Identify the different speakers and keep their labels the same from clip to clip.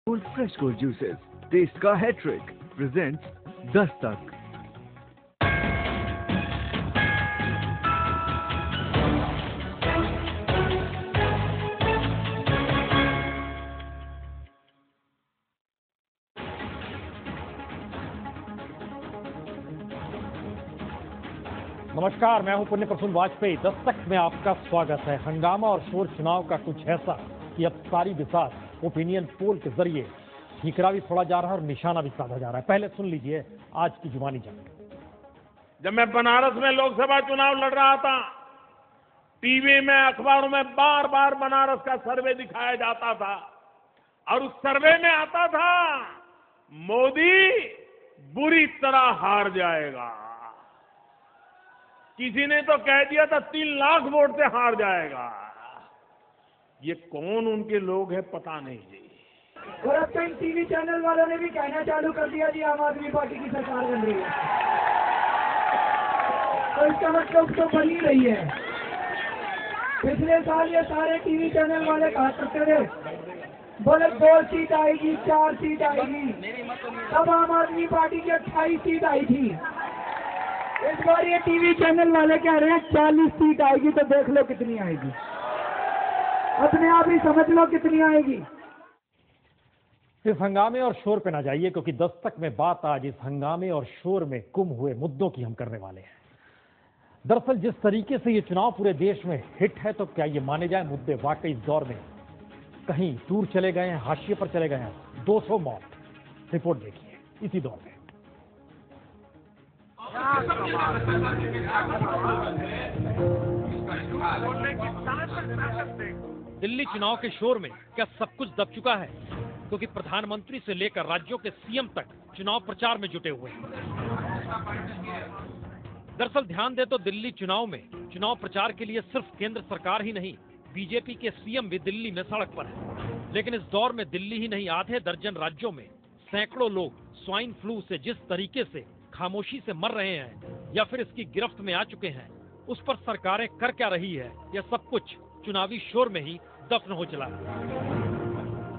Speaker 1: Fresh cold juices test का hat trick presents Dastak.
Speaker 2: नमस्कार, मैं हूं पुण्य प्रसून वाजपेयी। दस्तक में आपका स्वागत है। हंगामा और शोर चुनाव का कुछ ऐसा कि अब सारी बिसात ओपिनियन पोल के जरिए ठीकरा भी फोड़ा जा रहा है और निशाना भी साधा जा रहा है। पहले सुन लीजिए आज की जुबानी जंग।
Speaker 3: जब मैं बनारस में लोकसभा चुनाव लड़ रहा था, टीवी में, अखबारों में बार बार बनारस का सर्वे दिखाया जाता था और उस सर्वे में आता था मोदी बुरी तरह हार जाएगा। किसी ने तो कह दिया था 3 लाख वोट से हार जाएगा। ये कौन उनके लोग हैं पता नहीं जी।
Speaker 4: और अब तो टीवी चैनल वालों ने भी कहना चालू कर दिया जी आम आदमी पार्टी की सरकार बन रही है, तो इसका मतलब तो बन ही रही है। पिछले साल ये सारे टीवी चैनल वाले कहा करते थे बोले 2 सीट आएगी, 4 सीट आएगी, तब आम आदमी पार्टी की 28 सीट आई थी। इस बार ये टीवी चैनल वाले कह रहे हैं 40 सीट आएगी, तो देख लो कितनी आएगी, अपने आप ही समझ लो कितनी आएगी।
Speaker 2: इस हंगामे और शोर पे ना जाइए, क्योंकि दस्तक में बात आज इस हंगामे और शोर में गुम हुए मुद्दों की हम करने वाले हैं। दरअसल जिस तरीके से ये चुनाव पूरे देश में हिट है, तो क्या ये माने जाए मुद्दे वाकई इस दौर में कहीं दूर चले गए हैं, हाशिए पर चले गए हैं। 200 मौत रिपोर्ट देखिए इसी दौर में। दिल्ली चुनाव के शोर में क्या सब कुछ दब चुका है? क्योंकि प्रधानमंत्री से लेकर राज्यों के सीएम तक चुनाव प्रचार में जुटे हुए हैं। दरअसल ध्यान दे तो दिल्ली चुनाव में चुनाव प्रचार के लिए सिर्फ केंद्र सरकार ही नहीं, बीजेपी के सीएम भी दिल्ली में सड़क पर है। लेकिन इस दौर में दिल्ली ही नहीं, आधे दर्जन राज्यों में सैकड़ों लोग स्वाइन फ्लू से जिस तरीके से खामोशी से मर रहे हैं या फिर इसकी गिरफ्त में आ चुके हैं, उस पर सरकारें कर क्या रही है, यह सब कुछ चुनावी शोर में ही दफन हो चला है।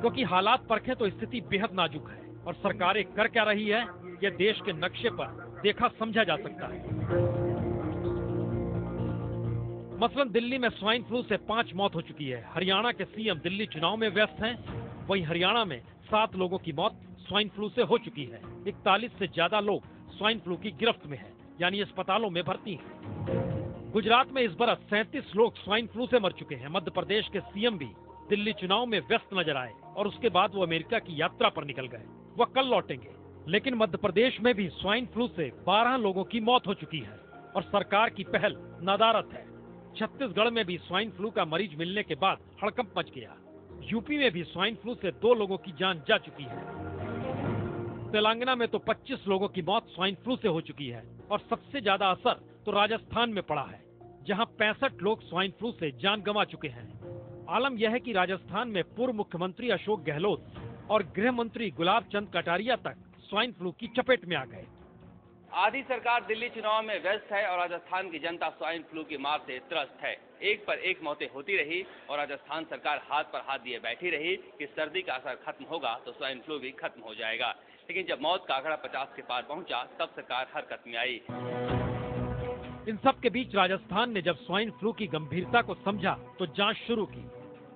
Speaker 2: क्योंकि हालात परखें तो स्थिति बेहद नाजुक है और सरकारें कर क्या रही है, यह देश के नक्शे पर देखा समझा जा सकता है। मसलन दिल्ली में स्वाइन फ्लू से 5 मौत हो चुकी है। हरियाणा के सीएम दिल्ली चुनाव में व्यस्त हैं। वहीं हरियाणा में 7 लोगों की मौत स्वाइन फ्लू से हो चुकी है। 41 से ज्यादा लोग स्वाइन फ्लू की गिरफ्त में हैं, यानी अस्पतालों में भर्ती हैं। गुजरात में इस बरस 37 लोग स्वाइन फ्लू से मर चुके हैं। मध्य प्रदेश के सीएम भी दिल्ली चुनाव में व्यस्त नजर आए और उसके बाद वो अमेरिका की यात्रा पर निकल गए। वह कल लौटेंगे। लेकिन मध्य प्रदेश में भी स्वाइन फ्लू से 12 लोगों की मौत हो चुकी है और सरकार की पहल नदारत है। छत्तीसगढ़ में भी स्वाइन फ्लू का मरीज मिलने के बाद हड़कंप मच गया। यूपी में भी स्वाइन फ्लू से 2 लोगों की जान जा चुकी है। तेलंगाना में तो 25 लोगों की मौत स्वाइन फ्लू से हो चुकी है और सबसे ज्यादा असर तो राजस्थान में पड़ा है, जहां 65 लोग स्वाइन फ्लू से जान गंवा चुके हैं। आलम यह है कि राजस्थान में पूर्व मुख्यमंत्री अशोक गहलोत और गृह मंत्री गुलाब चंद कटारिया तक स्वाइन फ्लू की चपेट में आ गए।
Speaker 5: आधी सरकार दिल्ली चुनाव में व्यस्त है और राजस्थान की जनता स्वाइन फ्लू की मार से त्रस्त है। एक पर एक मौतें होती रही और राजस्थान सरकार हाथ पर हाथ दिए बैठी रही कि सर्दी का असर खत्म होगा तो स्वाइन फ्लू भी खत्म हो जाएगा। लेकिन जब मौत का आंकड़ा 50 के पार पहुंचा, तब सरकार हरकत में आई।
Speaker 2: इन सब के बीच राजस्थान ने जब स्वाइन फ्लू की गंभीरता को समझा तो जांच शुरू की।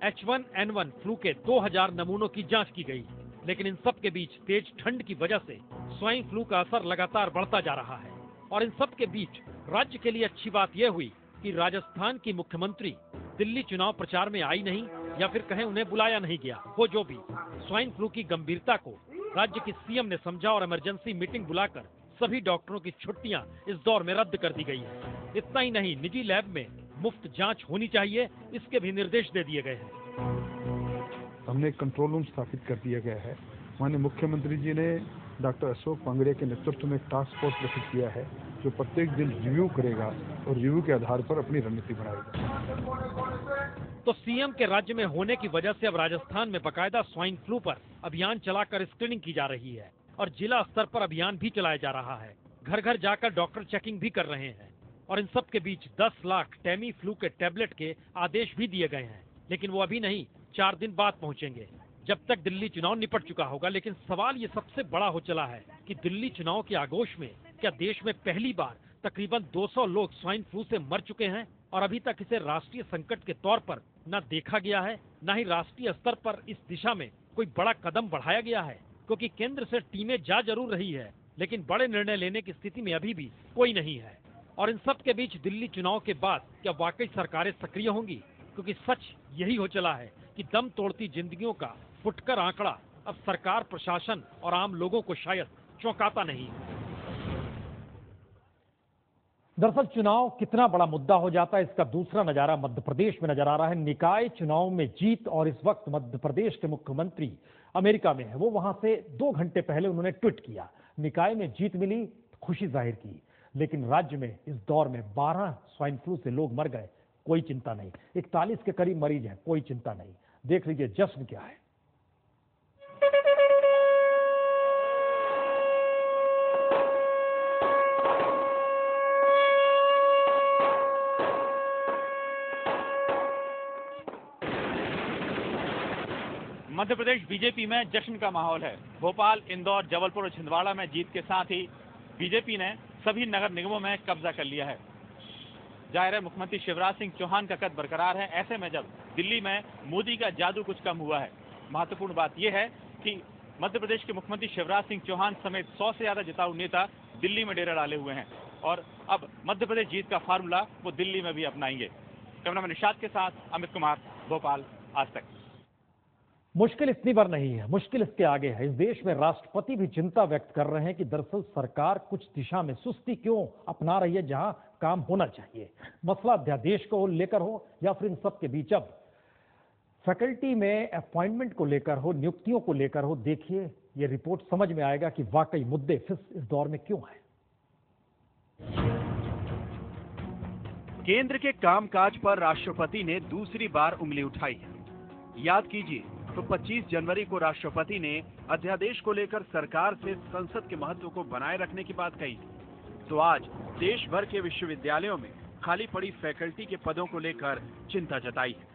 Speaker 2: H1N1 फ्लू के 2000 नमूनों की जांच की गई। लेकिन इन सब के बीच तेज ठंड की वजह से स्वाइन फ्लू का असर लगातार बढ़ता जा रहा है। और इन सब के बीच राज्य के लिए अच्छी बात यह हुई कि राजस्थान की मुख्यमंत्री दिल्ली चुनाव प्रचार में आई नहीं, या फिर कहें उन्हें बुलाया नहीं गया। वो जो भी, स्वाइन फ्लू की गंभीरता को राज्य की सीएम ने समझा और इमरजेंसी मीटिंग बुलाकर सभी डॉक्टरों की छुट्टियां इस दौर में रद्द कर दी गई है। इतना ही नहीं, निजी लैब में मुफ्त जांच होनी चाहिए, इसके भी निर्देश दे दिए गए हैं।
Speaker 6: हमने कंट्रोल रूम स्थापित कर दिया गया है। माननीय मुख्यमंत्री जी ने डॉक्टर अशोक पांगड़े के नेतृत्व में एक टास्क फोर्स गठित किया है, जो प्रत्येक दिन रिव्यू करेगा और रिव्यू के आधार पर अपनी रणनीति बनाएगा।
Speaker 2: तो सीएम के राज्य में होने की वजह से अब राजस्थान में बकायदा स्वाइन फ्लू पर अभियान चलाकर स्क्रीनिंग की जा रही है और जिला स्तर पर अभियान भी चलाया जा रहा है। घर घर जाकर डॉक्टर चेकिंग भी कर रहे हैं। और इन सब के बीच 10 लाख टेमी फ्लू के टैबलेट के आदेश भी दिए गए हैं। लेकिन वो अभी नहीं, 4 दिन बाद पहुंचेंगे। जब तक दिल्ली चुनाव निपट चुका होगा। लेकिन सवाल ये सबसे बड़ा हो चला है कि दिल्ली चुनाव के आगोश में क्या देश में पहली बार तकरीबन 200 लोग स्वाइन फ्लू से मर चुके हैं और अभी तक इसे राष्ट्रीय संकट के तौर पर न देखा गया है, न ही राष्ट्रीय स्तर पर इस दिशा में कोई बड़ा कदम बढ़ाया गया है। क्योंकि केंद्र से टीमें जा जरूर रही है, लेकिन बड़े निर्णय लेने की स्थिति में अभी भी कोई नहीं है। और इन सब के बीच दिल्ली चुनाव के बाद क्या वाकई सरकारें सक्रिय होंगी? क्योंकि सच यही हो चला है कि दम तोड़ती जिंदगियों का फुटकर आंकड़ा अब सरकार, प्रशासन और आम लोगों को शायद चौंकाता नहीं।
Speaker 7: दरअसल चुनाव कितना बड़ा मुद्दा हो जाता है, इसका दूसरा नजारा मध्य प्रदेश में नजर आ रहा है। निकाय चुनाव में जीत, और इस वक्त मध्य प्रदेश के मुख्यमंत्री अमेरिका में है। वो वहां से 2 घंटे पहले उन्होंने ट्वीट किया, निकाय में जीत मिली, खुशी जाहिर की। लेकिन राज्य में इस दौर में 12 स्वाइन फ्लू से लोग मर गए, कोई चिंता नहीं। 41 के करीब मरीज हैं, कोई चिंता नहीं। देख लीजिए जश्न क्या है।
Speaker 8: मध्य प्रदेश बीजेपी में जश्न का माहौल है। भोपाल, इंदौर, जबलपुर और छिंदवाड़ा में जीत के साथ ही बीजेपी ने सभी नगर निगमों में कब्जा कर लिया है। जाहिर है मुख्यमंत्री शिवराज सिंह चौहान का कद बरकरार है। ऐसे में जब दिल्ली में मोदी का जादू कुछ कम हुआ है, महत्वपूर्ण बात यह है कि मध्य प्रदेश के मुख्यमंत्री शिवराज सिंह चौहान समेत 100 से ज्यादा जिताऊ नेता दिल्ली में डेरा डाले हुए हैं और अब मध्य प्रदेश जीत का फार्मूला वो दिल्ली में भी अपनाएंगे। कैमरामैन निशाद के साथ अमित कुमार, भोपाल, आज तक।
Speaker 7: मुश्किल इतनी बार नहीं है, मुश्किल इसके आगे है। इस देश में राष्ट्रपति भी चिंता व्यक्त कर रहे हैं कि दरअसल सरकार कुछ दिशा में सुस्ती क्यों अपना रही है जहां काम होना चाहिए। मसला अध्यादेश को लेकर हो या फिर इन सब के बीच अब फैकल्टी में अपॉइंटमेंट को लेकर हो, नियुक्तियों को लेकर हो, देखिए ये रिपोर्ट समझ में आएगा कि वाकई मुद्दे फिर इस दौर में क्यों हैं।
Speaker 9: केंद्र के कामकाज पर राष्ट्रपति ने दूसरी बार उंगली उठाई है। याद कीजिए तो 25 जनवरी को राष्ट्रपति ने अध्यादेश को लेकर सरकार से संसद के महत्व को बनाए रखने की बात कही थी। तो आज देश भर के विश्वविद्यालयों में खाली पड़ी फैकल्टी के पदों को लेकर चिंता जताई है।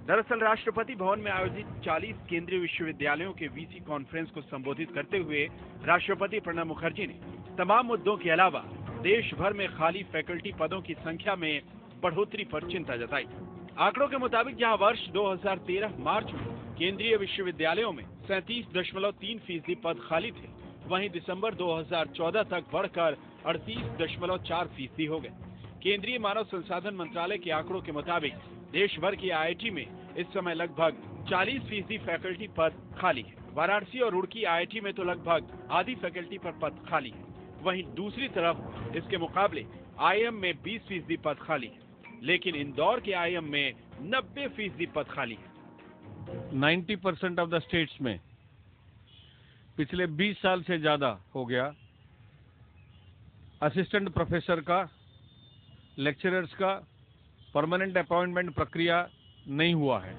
Speaker 9: दरअसल राष्ट्रपति भवन में आयोजित 40 केंद्रीय विश्वविद्यालयों के वीसी कॉन्फ्रेंस को संबोधित करते हुए राष्ट्रपति प्रणब मुखर्जी ने तमाम मुद्दों के अलावा देश भर में खाली फैकल्टी पदों की संख्या में बढ़ोतरी पर चिंता जताई। आंकड़ों के मुताबिक जहां वर्ष 2013 मार्च में केंद्रीय विश्वविद्यालयों में 37.3% पद खाली थे, वहीं दिसंबर 2014 तक बढ़कर 38.4% हो गए। केंद्रीय मानव संसाधन मंत्रालय के आंकड़ों के मुताबिक देश भर की आईआईटी में इस समय लगभग 40% फैकल्टी पद खाली है। वाराणसी और रुड़की आईआईटी में तो लगभग आधी फैकल्टी पर पद खाली है। वहीं दूसरी तरफ इसके मुकाबले आईएम में 20% पद खाली है, लेकिन इंदौर के आईएम में 90% पद खाली है।
Speaker 10: 90% ऑफ द स्टेट्स में पिछले 20 साल से ज्यादा हो गया असिस्टेंट प्रोफेसर का, लेक्चरर्स का परमानेंट अपॉइंटमेंट प्रक्रिया नहीं हुआ है।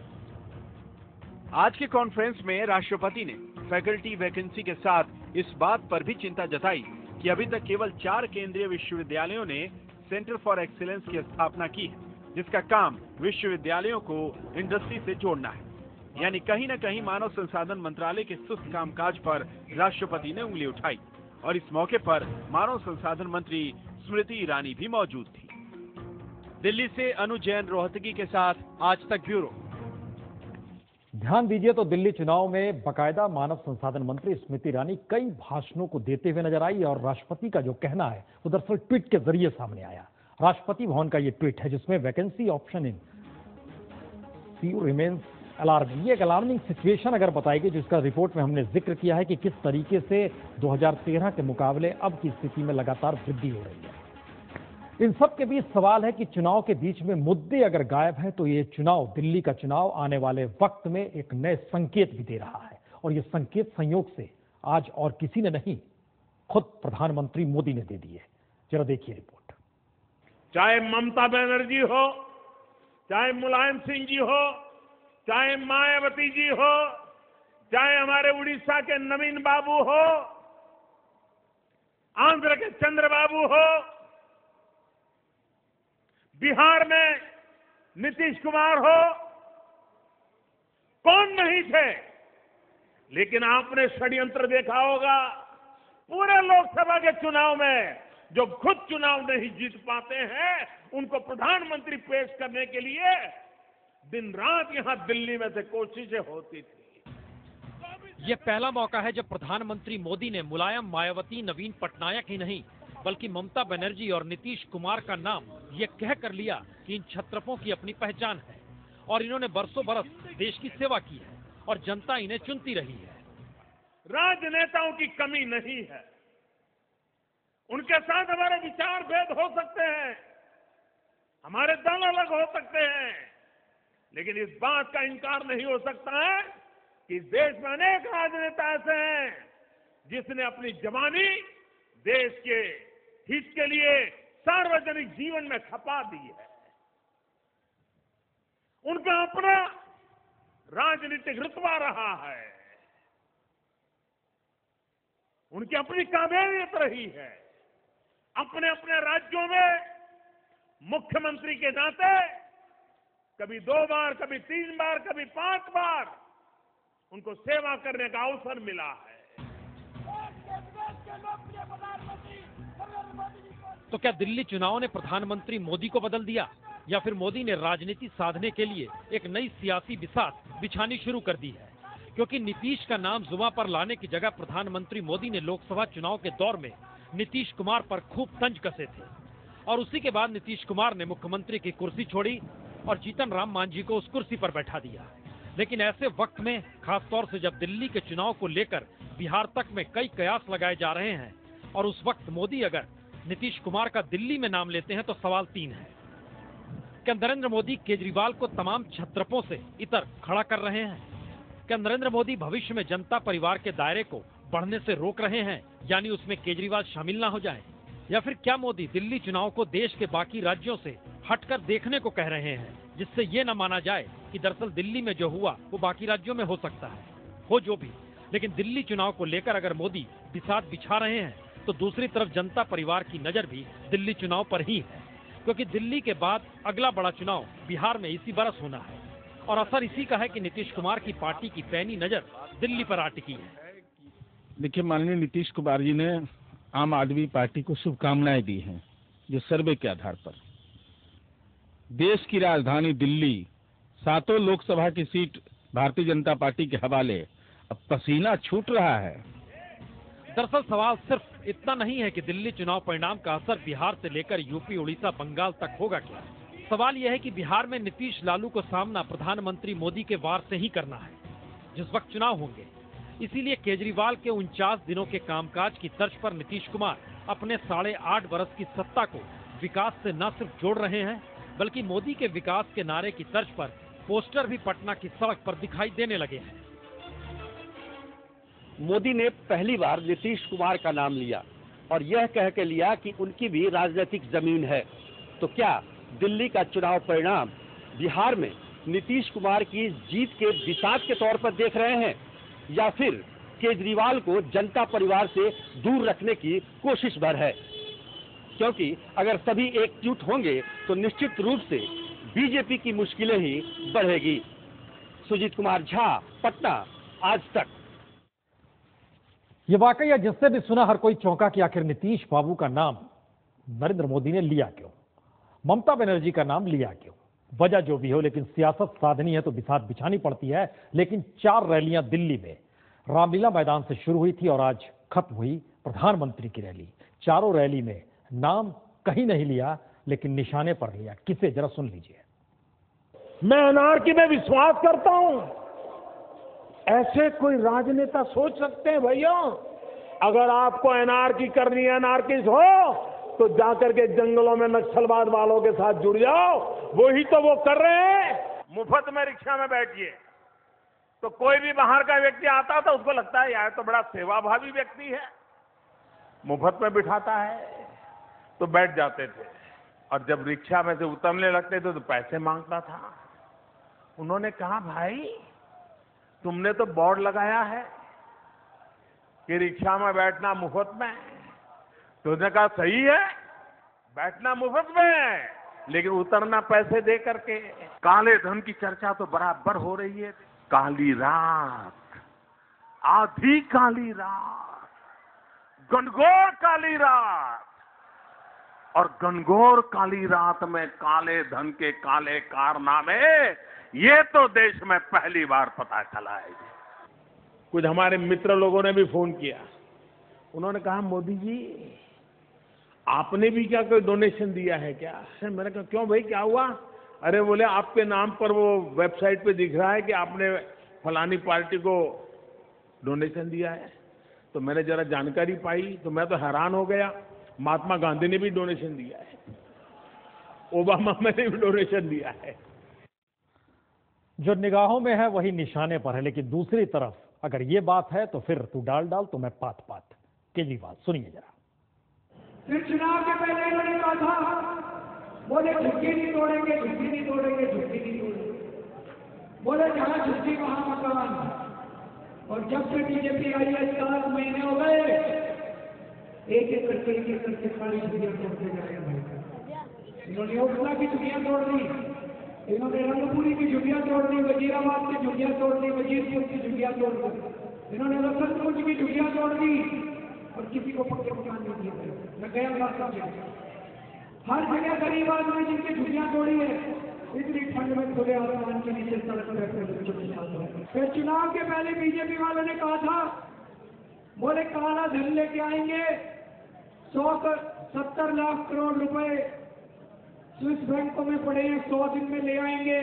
Speaker 9: आज के कॉन्फ्रेंस में राष्ट्रपति ने फैकल्टी वैकेंसी के साथ इस बात पर भी चिंता जताई कि अभी तक केवल 4 केंद्रीय विश्वविद्यालयों ने सेंटर फॉर एक्सीलेंस की स्थापना की है, जिसका काम विश्वविद्यालयों को इंडस्ट्री से जोड़ना है। यानी कहीं न कहीं मानव संसाधन मंत्रालय के सुस्त कामकाज पर राष्ट्रपति ने उंगली उठाई और इस मौके पर मानव संसाधन मंत्री स्मृति ईरानी भी मौजूद थी। दिल्ली से अनु जैन रोहतगी के साथ आज तक ब्यूरो।
Speaker 7: ध्यान दीजिए तो दिल्ली चुनाव में बकायदा मानव संसाधन मंत्री स्मृति ईरानी कई भाषणों को देते हुए नजर आई और राष्ट्रपति का जो कहना है वो दरअसल ट्वीट के जरिए सामने आया। राष्ट्रपति भवन का ये ट्वीट है जिसमें vacancy option in CU remains alarming, ये एक अलार्मिंग सिचुएशन अगर बताएगी जिसका रिपोर्ट में हमने जिक्र किया है कि किस तरीके से 2013 के मुकाबले अब की स्थिति में लगातार वृद्धि हो रही है। इन सब के बीच सवाल है कि चुनाव के बीच में मुद्दे अगर गायब हैं तो ये चुनाव, दिल्ली का चुनाव आने वाले वक्त में एक नए संकेत भी दे रहा है और ये संकेत संयोग से आज और किसी ने नहीं, खुद प्रधानमंत्री मोदी ने दे दिए। जरा देखिए रिपोर्ट।
Speaker 3: चाहे ममता बनर्जी हो, चाहे मुलायम सिंह जी हो, चाहे मायावती जी हो, चाहे हमारे उड़ीसा के नवीन बाबू हो, आंध्र के चंद्रबाबू हो, बिहार में नीतीश कुमार हो, कौन नहीं थे, लेकिन आपने षड्यंत्र देखा होगा। पूरे लोकसभा के चुनाव में जो खुद चुनाव नहीं जीत पाते हैं, उनको प्रधानमंत्री पेश करने के लिए दिन रात यहां दिल्ली में से कोशिशें होती थी।
Speaker 2: ये पहला मौका है जब प्रधानमंत्री मोदी ने मुलायम, मायावती, नवीन पटनायक ही नहीं बल्कि ममता बनर्जी और नीतीश कुमार का नाम ये कह कर लिया कि इन छत्रपों की अपनी पहचान है और इन्होंने बरसों बरस देश की सेवा की है और जनता इन्हें चुनती रही है।
Speaker 3: राजनेताओं की कमी नहीं है, उनके साथ हमारे विचार भेद हो सकते हैं, हमारे दल अलग हो सकते हैं, लेकिन इस बात का इनकार नहीं हो सकता है कि इस देश में अनेक राजनेता ऐसे हैं जिसने अपनी जवानी देश के हित के लिए सार्वजनिक जीवन में खपा दी है। उनका अपना राजनीतिक रुतबा रहा है, उनकी अपनी काबिलियत रही है। अपने अपने राज्यों में मुख्यमंत्री के नाते कभी 2 बार, कभी 3 बार, कभी 5 बार उनको सेवा करने का अवसर मिला है।
Speaker 2: तो क्या दिल्ली चुनाव ने प्रधानमंत्री मोदी को बदल दिया या फिर मोदी ने राजनीति साधने के लिए एक नई सियासी बिसात बिछानी शुरू कर दी है? क्योंकि नीतीश का नाम जुबां पर लाने की जगह प्रधानमंत्री मोदी ने लोकसभा चुनाव के दौर में नीतीश कुमार पर खूब तंज कसे थे और उसी के बाद नीतीश कुमार ने मुख्यमंत्री की कुर्सी छोड़ी और जीतन राम मांझी को उस कुर्सी पर बैठा दिया। लेकिन ऐसे वक्त में, खासतौर से जब दिल्ली के चुनाव को लेकर बिहार तक में कई कयास लगाए जा रहे हैं और उस वक्त मोदी अगर नीतीश कुमार का दिल्ली में नाम लेते हैं तो सवाल 3 है। क्या नरेंद्र मोदी केजरीवाल को तमाम छत्रपों से इतर खड़ा कर रहे हैं? क्या नरेंद्र मोदी भविष्य में जनता परिवार के दायरे को बढ़ने से रोक रहे हैं, यानी उसमें केजरीवाल शामिल ना हो जाए? या फिर क्या मोदी दिल्ली चुनाव को देश के बाकी राज्यों से हटकर देखने को कह रहे हैं, जिससे ये न माना जाए कि दरअसल दिल्ली में जो हुआ वो बाकी राज्यों में हो सकता है? हो जो भी, लेकिन दिल्ली चुनाव को लेकर अगर मोदी बिसात बिछा रहे हैं तो दूसरी तरफ जनता परिवार की नजर भी दिल्ली चुनाव पर ही है, क्योंकि दिल्ली के बाद अगला बड़ा चुनाव बिहार में इसी बरस होना है और असर इसी का है कि नीतीश कुमार की पार्टी की पैनी नजर दिल्ली पर आ टिकी है।
Speaker 11: देखिए, माननीय नीतीश कुमार जी ने आम आदमी पार्टी को शुभकामनाएं दी हैं, जो सर्वे के आधार पर देश की राजधानी दिल्ली 7 लोकसभा की सीट भारतीय जनता पार्टी के हवाले अब पसीना छूट रहा है।
Speaker 2: दरअसल सवाल सिर्फ इतना नहीं है कि दिल्ली चुनाव परिणाम का असर बिहार से लेकर यूपी, उड़ीसा, बंगाल तक होगा क्या। सवाल यह है कि बिहार में नीतीश लालू को सामना प्रधानमंत्री मोदी के वार से ही करना है जिस वक्त चुनाव होंगे। इसीलिए केजरीवाल के 49 दिनों के कामकाज की तर्ज पर नीतीश कुमार अपने 8.5 वर्ष की सत्ता को विकास से न सिर्फ जोड़ रहे हैं बल्कि मोदी के विकास के नारे की तर्ज पर पोस्टर भी पटना की सड़क पर दिखाई देने लगे हैं।
Speaker 12: मोदी ने पहली बार नीतीश कुमार का नाम लिया और यह कह के लिया कि उनकी भी राजनीतिक जमीन है। तो क्या दिल्ली का चुनाव परिणाम बिहार में नीतीश कुमार की जीत के बिसात के तौर पर देख रहे हैं या फिर केजरीवाल को जनता परिवार से दूर रखने की कोशिश भर है? क्योंकि अगर सभी एकजुट होंगे तो निश्चित रूप से बीजेपी की मुश्किलें ही बढ़ेगी। सुजीत कुमार झा, पटना, आज तक।
Speaker 7: ये वाकई जिससे भी सुना हर कोई चौंका कि आखिर नीतीश बाबू का नाम नरेंद्र मोदी ने लिया क्यों, ममता बनर्जी का नाम लिया क्यों। वजह जो भी हो, लेकिन सियासत साधनी है तो बिसात बिछानी पड़ती है। लेकिन 4 रैलियां दिल्ली में रामलीला मैदान से शुरू हुई थी और आज खत्म हुई प्रधानमंत्री की रैली। चारों रैली में नाम कहीं नहीं लिया लेकिन निशाने पर लिया। किसे, जरा सुन लीजिए।
Speaker 3: मैं अनारकी में विश्वास करता हूं। ऐसे कोई राजनेता सोच सकते हैं भैया? अगर आपको अनारकी करनी है, अनारकिस्ट हो, तो जाकर के जंगलों में नक्सलवाद वालों के साथ जुड़ जाओ। वही तो वो कर रहे हैं। मुफ्त में रिक्शा में बैठिए तो कोई भी बाहर का व्यक्ति आता था, उसको लगता है यार तो बड़ा सेवाभावी व्यक्ति है, मुफ्त में बिठाता है, तो बैठ जाते थे। और जब रिक्शा में से उतरने लगते थे तो पैसे मांगता था। उन्होंने कहा, भाई तुमने तो बोर्ड लगाया है कि रिक्शा में बैठना मुफ्त में। तो उसने कहा, सही है, बैठना मुफ्त में लेकिन उतरना पैसे दे करके। काले धन की चर्चा तो बराबर हो रही है। काली रात, आधी काली रात, घनघोर काली रात, और घनघोर काली रात में काले धन के काले कारनामे, ये तो देश में पहली बार पता चला है। कुछ हमारे मित्र लोगों ने भी फोन किया, उन्होंने कहा मोदी जी आपने भी क्या कोई डोनेशन दिया है क्या? मैंने कहा क्यों भाई, क्या हुआ? अरे बोले आपके नाम पर वो वेबसाइट पे दिख रहा है कि आपने फलानी पार्टी को डोनेशन दिया है। तो मैंने जरा जानकारी पाई तो मैं तो हैरान हो गया। महात्मा गांधी ने भी डोनेशन दिया है, ओबामा ने भी डोनेशन दिया है।
Speaker 7: जो निगाहों में है वही निशाने पर है, लेकिन दूसरी तरफ अगर ये बात है तो फिर तू डाल डाल तो मैं पात पात। केजरीवाल सुनिए जरा।
Speaker 4: फिर चुनाव के पहले इन्होंने कहा था, बोले झुग्गी नहीं तोड़ेंगे, झुग्गी नहीं तोड़ेंगे, झुग्गी नहीं तोड़ेंगे, बोले जहां झुग्गी वहां मकान। और जब से बीजेपी आई है 7 महीने हो गए, एक एक करके सारी झुग्गियां तोड़ते जा रहे हैं। इन्होंने ओखला की झुग्गियां तोड़ दी, इन्होंने रंगपुरी की झुग्गियां तोड़ दी, वजीराबाद की झुग्गियां तोड़ दी, वजीरपुर की झुग्गियां तोड़ दी, इन्होंने रतनपुर की झुग्गियां तोड़ दी, और किसी को पक्के मकान नहीं दिए। मैं गया रास्ता में हर जगह गरीब आदमी जिनकी झुग्गियां तोड़ी है, इतनी ठंड में खुले आसमान के नीचे सड़क पर। फिर चुनाव के पहले बीजेपी वालों ने कहा था, बोले काला धन लेके आएंगे, 170 लाख करोड़ रुपए स्विस बैंकों में पड़े हैं, 100 दिन में ले आएंगे,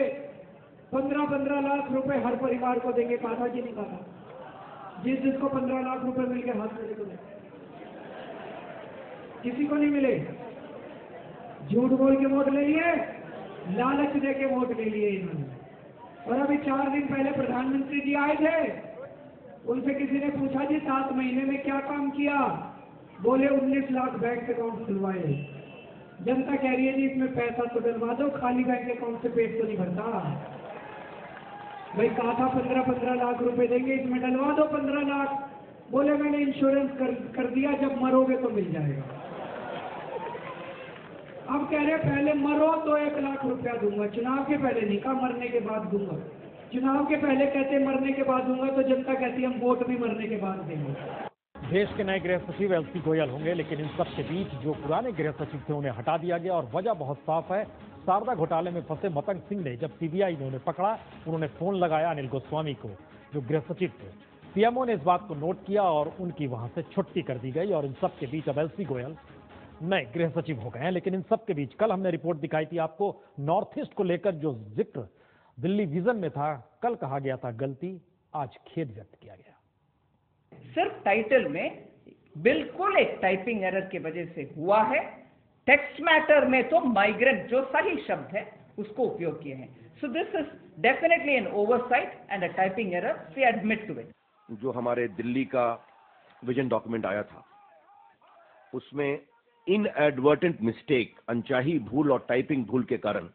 Speaker 4: 15-15 लाख रुपए हर परिवार को देंगे। कहा था कि नहीं कहा? जिसको 15 लाख रुपए मिल गए हाथ में किसी को नहीं मिले। झूठ बोल के वोट ले लिए, लालच दे के वोट ले लिए इन्होंने। और अभी 4 दिन पहले प्रधानमंत्री जी आए थे, उनसे किसी ने पूछा जी 7 महीने में क्या काम किया? बोले 19 लाख बैंक अकाउंट खुलवाए। जनता कह रही है जी इसमें पैसा तो डलवा दो, खाली बैंक अकाउंट से पेट तो नहीं भरता। भाई कहा था 15-15 लाख रुपए देंगे, इसमें डलवा दो 15 लाख। बोले मैंने इंश्योरेंस कर दिया, जब मरोगे तो मिल जाएगा। अब कह रहे पहले मरो तो 1 लाख रुपया दूंगा, चुनाव के पहले नहीं कहा, मरने के बाद दूंगा। चुनाव के पहले कहते मरने के बाद दूंगा, तो जनता कहती हम वोट भी मरने के बाद देंगे।
Speaker 7: देश के नए गृह सचिव एलसी गोयल होंगे, लेकिन इन सब के बीच जो पुराने गृह सचिव थे उन्हें हटा दिया गया और वजह बहुत साफ है। शारदा घोटाले में फंसे मतंग सिंह ने जब सीबीआई ने उन्हें पकड़ा, उन्होंने फोन लगाया अनिल गोस्वामी को जो गृह सचिव थे। पीएमओ ने इस बात को नोट किया और उनकी वहां से छुट्टी कर दी गई और इन सब के बीच अब एलसी गोयल नए गृह सचिव हो गए हैं। लेकिन इन सब के बीच कल हमने रिपोर्ट दिखाई थी आपको, नॉर्थ ईस्ट को लेकर जो जिक्र दिल्ली विजन में था, कल कहा गया था गलती, आज खेद व्यक्त किया गया।
Speaker 13: सिर्फ टाइटल में बिल्कुल एक टाइपिंग एरर की वजह से हुआ है। टेक्स्ट मैटर में तो माइग्रेंट जो सही शब्द है उसको उपयोग किए हैं। So this is definitely an oversight and a typing error, we admit to it.
Speaker 14: जो हमारे दिल्ली का विजन डॉक्यूमेंट आया था उसमें इनएडवर्टेंट मिस्टेक, अनचाही भूल और टाइपिंग भूल के कारण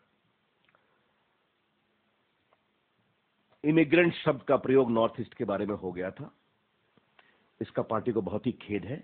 Speaker 14: इमिग्रेंट शब्द का प्रयोग नॉर्थ ईस्ट के बारे में हो गया था। इसका पार्टी को बहुत ही खेद है।